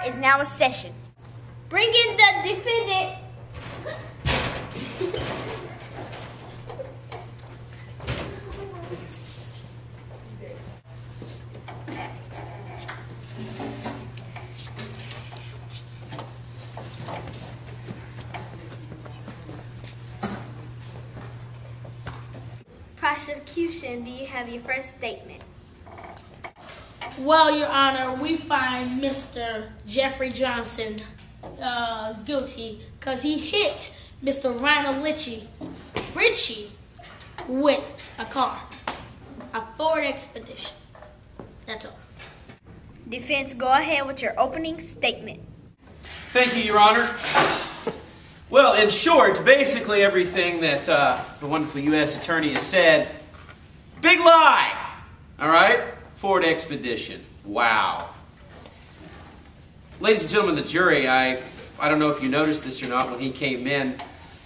Court is now in session. Bring in the defendant. Prosecution, do you have your first statement? Well, Your Honor, we find Mr. Jeffrey Johnson guilty because he hit Mr. Ronald Ritchie with a car, a Ford Expedition. That's all. Defense, go ahead with your opening statement. Thank you, Your Honor. Well, in short, basically everything that the wonderful U.S. Attorney has said, big lie. All right? Ford Expedition. Wow. Ladies and gentlemen of the jury, I don't know if you noticed this or not when he came in,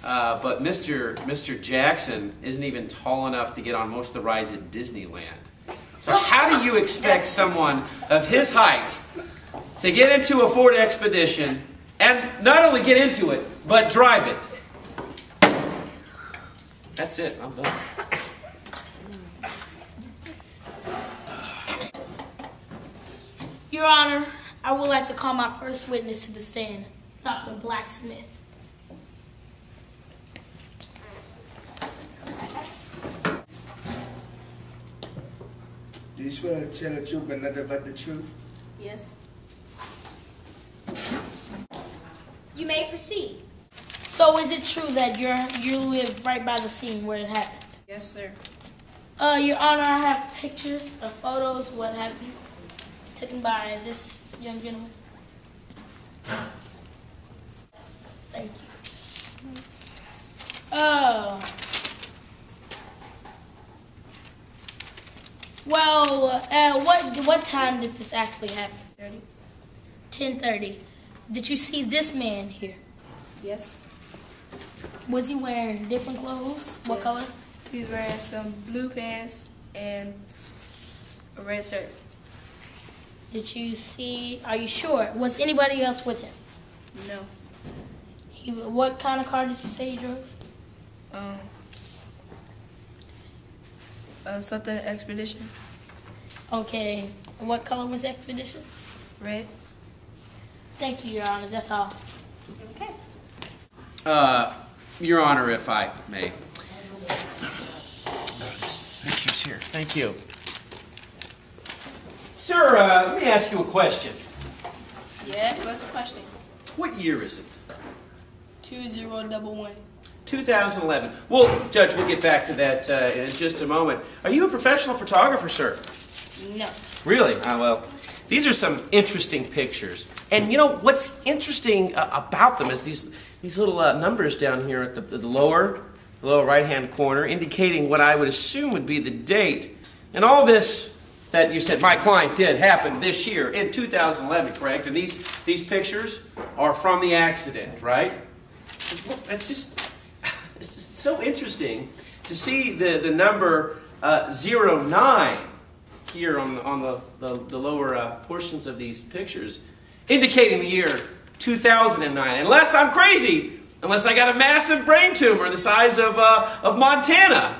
but Mr. Jackson isn't even tall enough to get on most of the rides at Disneyland. So how do you expect someone of his height to get into a Ford Expedition and not only get into it, but drive it? That's it. I'm done. Your Honor, I would like to call my first witness to the stand, Dr. Blacksmith. Do you swear to tell the truth but nothing but the truth? Yes. You may proceed. So is it true that you live right by the scene where it happened? Yes, sir. Your Honor, I have pictures of photos, what happened, taken by this young gentleman. Thank you. Oh. Well, what time did this actually happen? 10:30. Did you see this man here? Yes. Was he wearing different clothes? What color? He's wearing some blue pants and a red shirt. Did you see, are you sure? Was anybody else with him? No. What kind of car did you say he drove? Something Expedition. Okay. And what color was the Expedition? Red. Thank you, Your Honor. That's all. Okay. Your Honor, if I may. Pictures here. Thank you. Sir, let me ask you a question. Yes, what's the question? What year is it? 2011. 2011. Well, Judge, we'll get back to that in just a moment. Are you a professional photographer, sir? No. Really? Well, these are some interesting pictures. And you know, what's interesting about them is these little numbers down here at the lower right-hand corner indicating what I would assume would be the date. And all this that you said my client did happen this year in 2011, correct? And these pictures are from the accident, right? It's just so interesting to see the number 09 here on the lower portions of these pictures, indicating the year 2009. Unless I'm crazy, unless I got a massive brain tumor the size of Montana.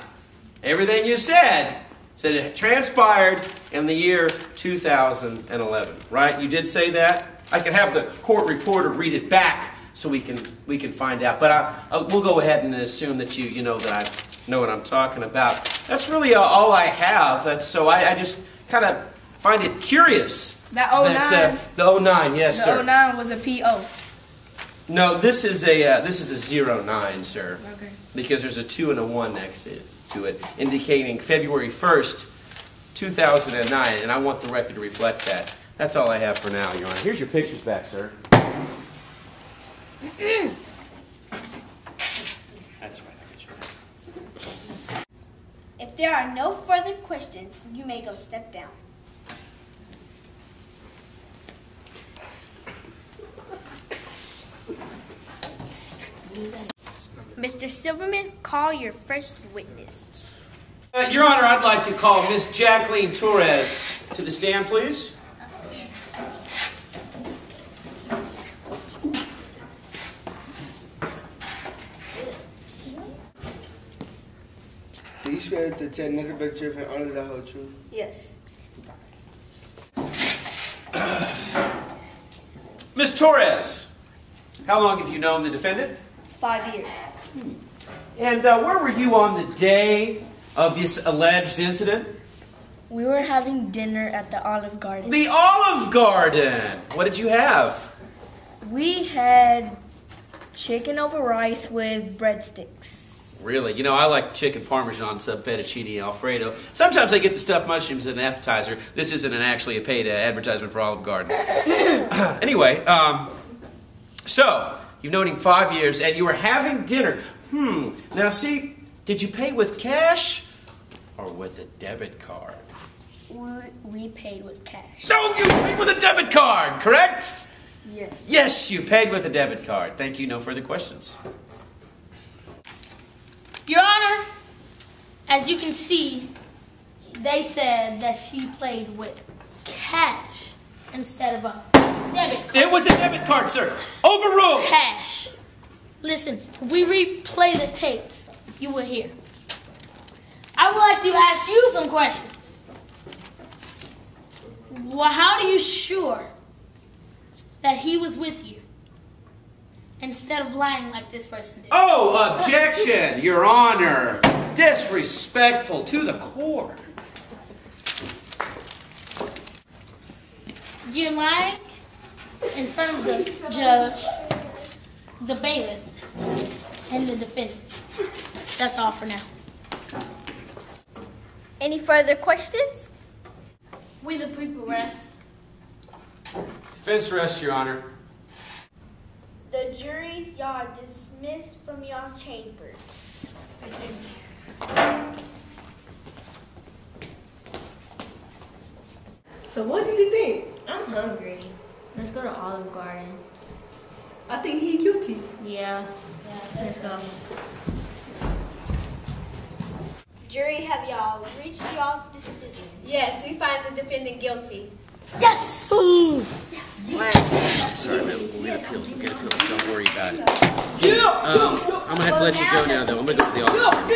Everything you said it transpired in the year 2011, right? You did say that. I can have the court reporter read it back so we can find out. But we'll go ahead and assume that you know that I know what I'm talking about. That's really all I have. So I just kind of find it curious. That 09? The 09, yes, sir. The 09 was a PO. No, this is a 09, sir. Okay. Because there's a 2 and a 1 next to it, indicating February 1st, 2009, and I want the record to reflect that. That's all I have for now, Your Honor. Here's your pictures back, sir. That's right, I got you. If there are no further questions, you may go step down. Mr. Silverman, call your first witness. Your Honor, I'd like to call Miss Jacqueline Torres to the stand, please. Do you swear to tell nothing but the truth and only the whole truth? Yes. Miss Torres, how long have you known the defendant? 5 years. And where were you on the day of this alleged incident? We were having dinner at the Olive Garden. The Olive Garden! What did you have? We had chicken over rice with breadsticks. Really? You know, I like chicken parmesan sub fettuccine alfredo. Sometimes I get the stuffed mushrooms as an appetizer. This isn't actually a paid advertisement for Olive Garden. Anyway, so, you've known him 5 years, and you were having dinner. Now see, did you pay with cash or with a debit card? We paid with cash. No, you paid with a debit card, correct? Yes. Yes, you paid with a debit card. Thank you. No further questions. Your Honor, as you can see, they said that she played with cash instead of a debit card. It was a debit card, sir. Overruled. Cash. Listen, if we replay the tapes, you will hear. I would like to ask you some questions. Well, how are you sure that he was with you instead of lying like this person did? Oh, objection, Your Honor. Disrespectful to the court. You're lying in front of the judge, the bailiff, and the defendant. That's all for now. Any further questions? We the people rest. Defense rests, Your Honor. The juries, y'all are dismissed from y'all's chambers. So what do you think? I'm hungry. Let's go to Olive Garden. I think he guilty. Yeah. Let's go. Jury, have y'all reached y'all's decision? Yes, we find the defendant guilty. Yes! I'm sorry, man. We'll get appeals. We'll get appeals. Don't worry about it. I'm going to have to let you go now, though. I'm going to go to the office.